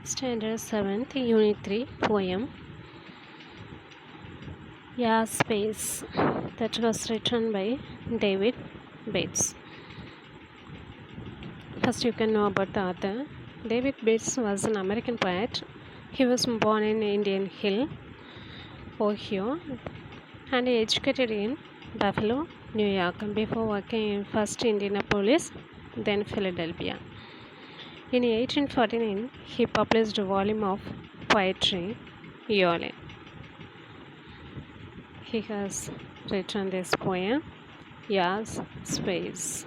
Standard 7th, Unit 3, poem Yeah Space, that was written by David Bates. First, you can know about the author. David Bates was an American poet. He was born in Indian Hill, Ohio, and educated in Buffalo, New York, before working in first Indianapolis, then Philadelphia. In 1849, he published a volume of poetry, Yole. He has written this poem, Ya's Space.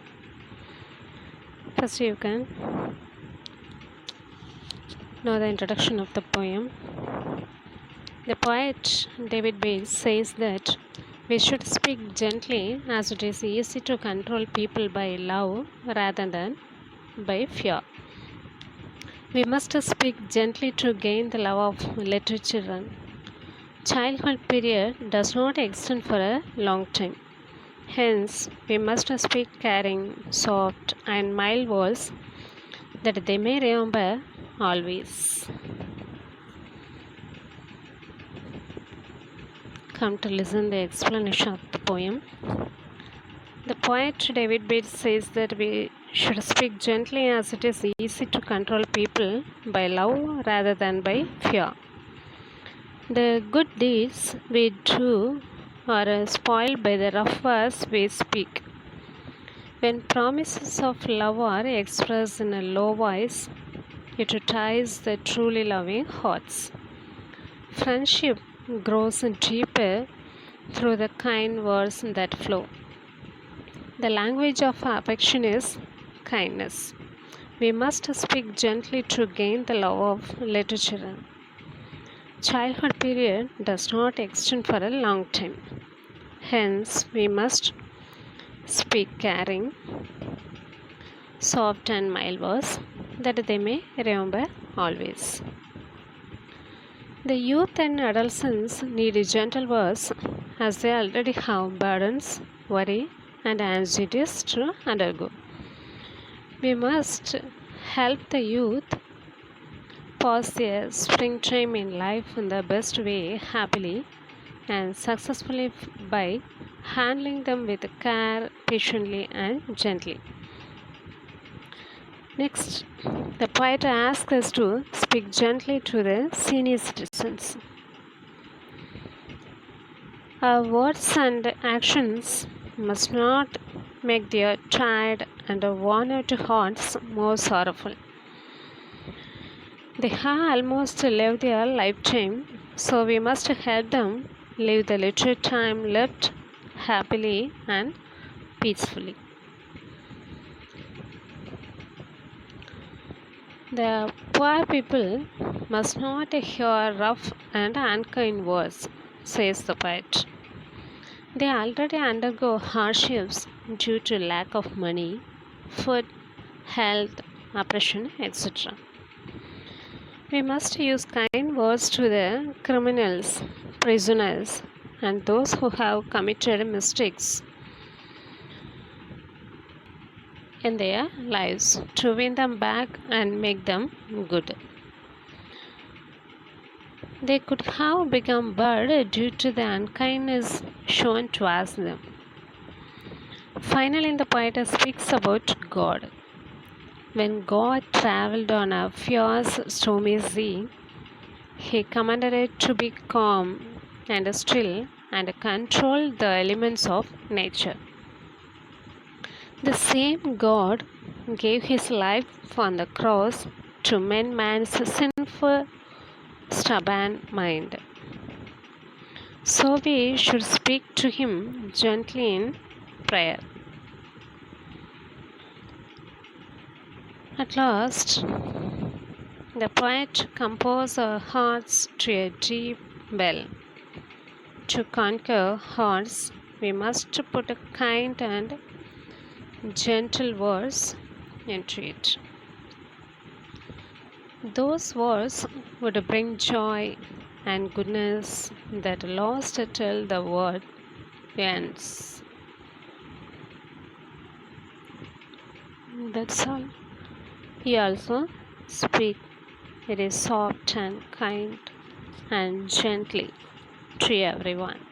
First, you can know the introduction of the poem. The poet David Bates says that we should speak gently, as it is easy to control people by love rather than by fear. We must speak gently to gain the love of little children. Childhood period does not extend for a long time. Hence, we must speak caring, soft, and mild words that they may remember always. Come to listen the explanation of the poem. The poet David Bates says that we should speak gently, as it is easy to control people by love rather than by fear. The good deeds we do are spoiled by the rough words we speak. When promises of love are expressed in a low voice, it ties the truly loving hearts. Friendship grows deeper through the kind words that flow. The language of affection is kindness. We must speak gently to gain the love of little children. Childhood period does not extend for a long time. Hence, we must speak caring, soft and mild words that they may remember always. The youth and adolescents need gentle words, as they already have burdens, worry, and anxieties to undergo. We must help the youth pass their springtime in life in the best way, happily and successfully, by handling them with care, patiently, and gently. Next, the poet asks us to speak gently to the senior citizens. Our words and actions must not make their tired and worn out hearts more sorrowful. They have almost lived their lifetime, so we must help them live the little time left happily and peacefully. The poor people must not hear rough and unkind words, says the poet. They already undergo hardships due to lack of money, food, health, oppression, etc. We must use kind words to the criminals, prisoners, and those who have committed mistakes in their lives to win them back and make them good. They could have become bad due to the unkindness shown towards them. Finally, the poet speaks about God. When God traveled on a fierce stormy sea, he commanded it to be calm and still and control the elements of nature. The same God gave his life on the cross to mend man's sinful, stubborn mind. So we should speak to him gently in prayer. At last, the poet composed our hearts to a deep well. To conquer hearts, we must put a kind and gentle words into it. Those words would bring joy and goodness that lasts till the world ends. That's all. He also speak It is soft and kind and gently to everyone.